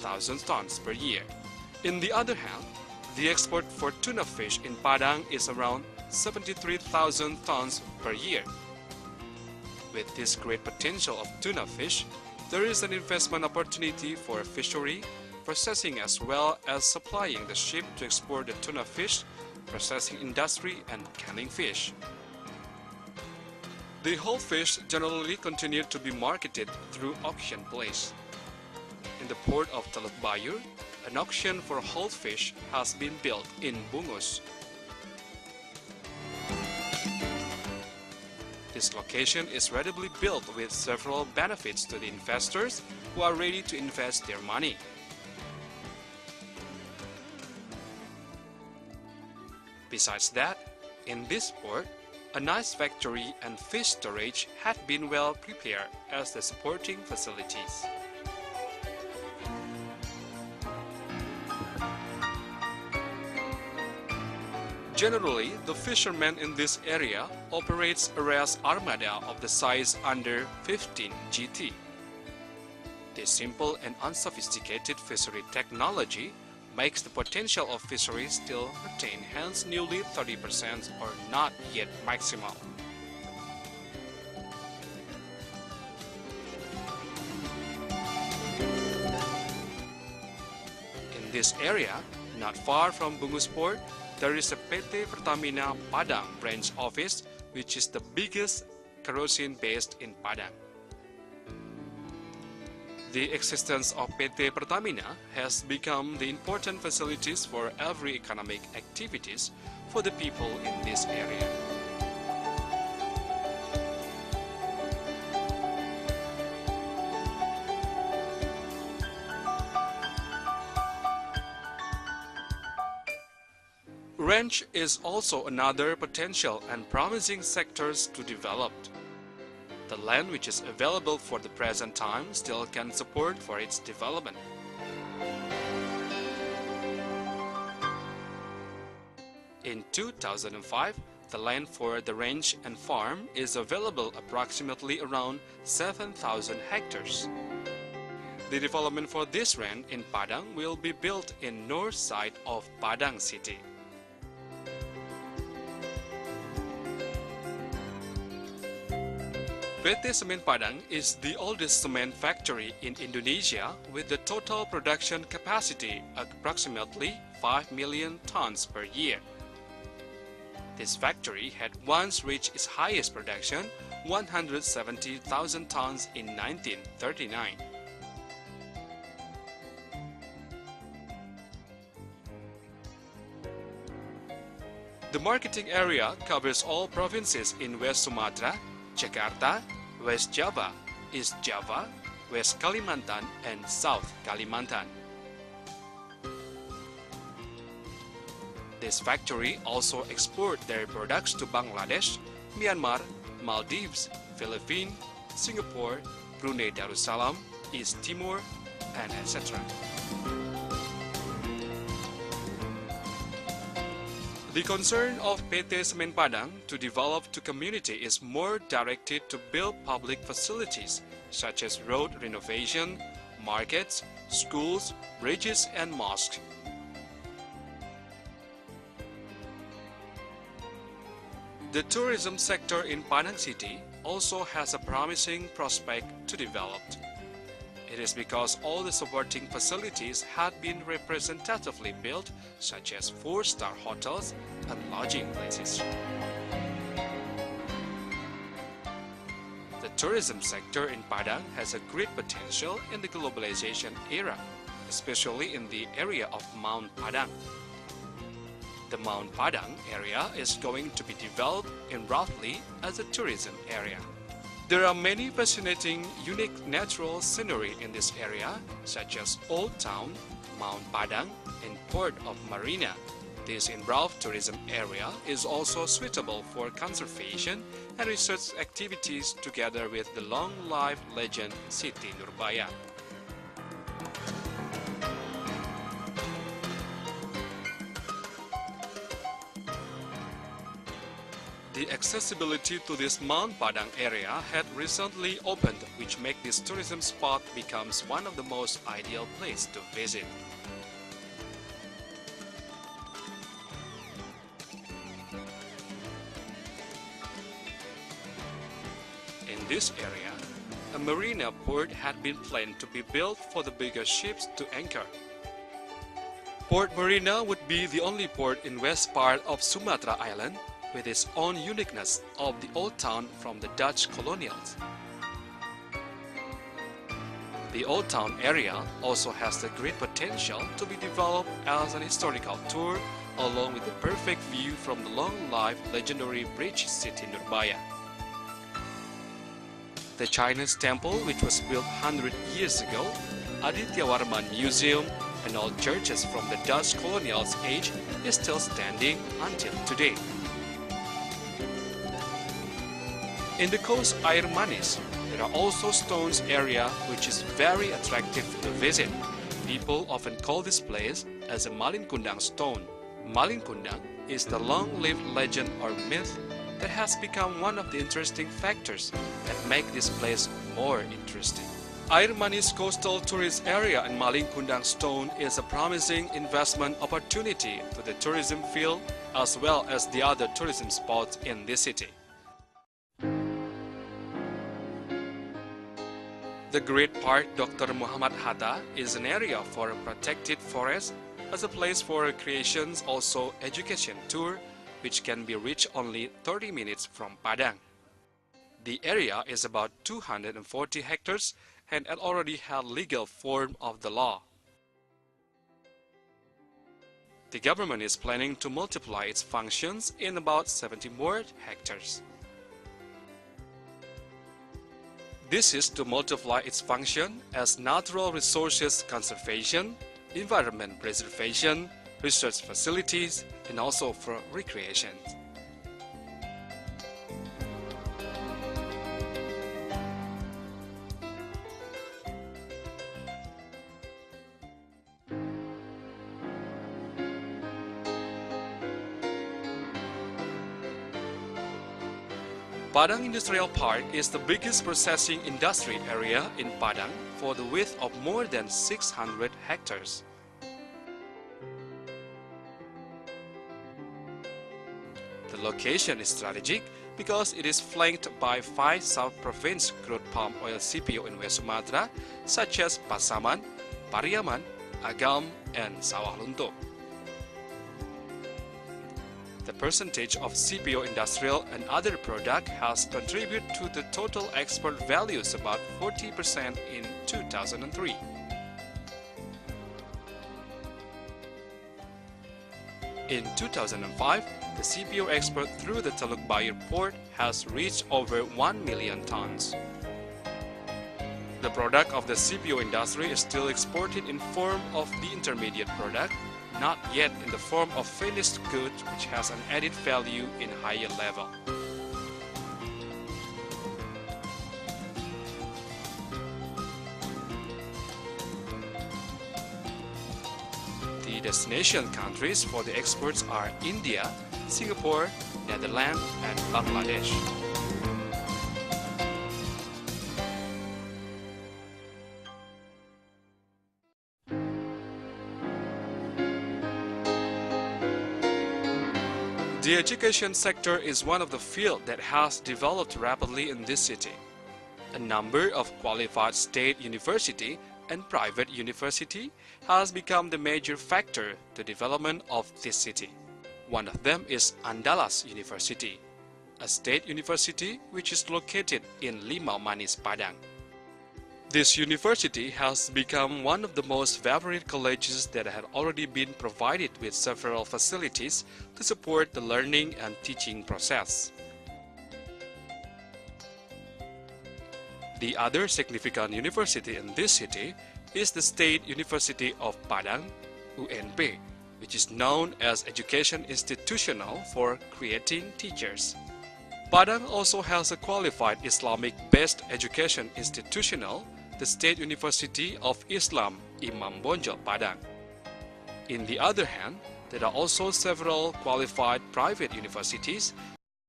1,000 tons per year. In the other hand, the export for tuna fish in Padang is around 73,000 tons per year. With this great potential of tuna fish, there is an investment opportunity for fishery, processing as well as supplying the ship to export the tuna fish, processing industry and canning fish. The whole fish generally continue to be marketed through auction place. In the port of Teluk Bayur, an auction for whole fish has been built in Bungus. This location is readily built with several benefits to the investors who are ready to invest their money. Besides that, in this port, a nice factory and fish storage had been well prepared as the supporting facilities. Generally, the fishermen in this area operates a race armada of the size under 15 GT. This simple and unsophisticated fishery technology makes the potential of fisheries still retain hence nearly 30% or not yet maximal. In this area, not far from Bungus Port, there is a PT Pertamina Padang branch office, which is the biggest kerosene based in Padang. The existence of PT Pertamina has become the important facilities for every economic activities for the people in this area. Ranch is also another potential and promising sectors to develop. The land which is available for the present time still can support for its development. In 2005, the land for the ranch and farm is available approximately around 7,000 hectares. The development for this ranch in Padang will be built in north side of Padang city. PT Semen Padang is the oldest cement factory in Indonesia with the total production capacity approximately 5 million tons per year. This factory had once reached its highest production, 170,000 tons in 1939. The marketing area covers all provinces in West Sumatra, Jakarta, West Java, East Java, West Kalimantan, and South Kalimantan. This factory also exports their products to Bangladesh, Myanmar, Maldives, Philippines, Singapore, Brunei Darussalam, East Timor, and etc. The concern of PT Semen Padang to develop the community is more directed to build public facilities such as road renovation, markets, schools, bridges, and mosques. The tourism sector in Padang City also has a promising prospect to develop. It is because all the supporting facilities had been representatively built, such as 4-star hotels and lodging places. The tourism sector in Padang has a great potential in the globalization era, especially in the area of Mount Padang. The Mount Padang area is going to be developed in roughly as a tourism area. There are many fascinating, unique natural scenery in this area, such as Old Town, Mount Padang, and Port of Marina. This involved tourism area is also suitable for conservation and research activities together with the long-lived legend Siti Nurbaya. The the accessibility to this Mount Padang area had recently opened, which make this tourism spot becomes one of the most ideal place to visit. In this area, a marina port had been planned to be built for the bigger ships to anchor. Port Marina would be the only port in west part of Sumatra Island with its own uniqueness of the old town from the Dutch colonials. The old town area also has the great potential to be developed as an historical tour along with the perfect view from the long-lived legendary bridge city Nurbaya. The Chinese temple, which was built 100 years ago, Adityawarman Museum, and all churches from the Dutch colonials age is still standing until today. In the coast Air Manis, there are also stones area which is very attractive to visit. People often call this place as a Malin-Kundang stone. Malin-Kundang is the long-lived legend or myth that has become one of the interesting factors that make this place more interesting. Air Manis Coastal Tourist Area and Malin-Kundang Stone is a promising investment opportunity to the tourism field as well as the other tourism spots in this city. The Great Park Dr. Muhammad Hatta is an area for a protected forest as a place for recreations, also education tour, which can be reached only 30 minutes from Padang. The area is about 240 hectares and it already had legal form of the law. The government is planning to multiply its functions in about 70 more hectares. This is to multiply its function as natural resources conservation, environment preservation, research facilities, and also for recreation. Padang Industrial Park is the biggest processing industry area in Padang for the width of more than 600 hectares. The location is strategic because it is flanked by 5 South Province crude palm oil CPO in West Sumatra such as Pasaman, Pariaman, Agam, and Sawah Lunto. The percentage of CPO industrial and other product has contributed to the total export values about 40% in 2003. In 2005, the CPO export through the Teluk Bair port has reached over 1 million tons. The product of the CPO industry is still exported in form of the intermediate product, not yet in the form of finished goods which has an added value in higher level. The destination countries for the exports are India, Singapore, Netherlands, and Bangladesh. The education sector is one of the fields that has developed rapidly in this city. A number of qualified state university and private university has become the major factor to development of this city. One of them is Andalas University, a state university which is located in Limau Manis, Padang. This university has become one of the most favorite colleges that had already been provided with several facilities to support the learning and teaching process. The other significant university in this city is the State University of Padang, UNP, which is known as Education Institutional for creating teachers. Padang also has a qualified Islamic-based education institutional, the State University of Islam, Imam Bonjol, Padang. In the other hand, there are also several qualified private universities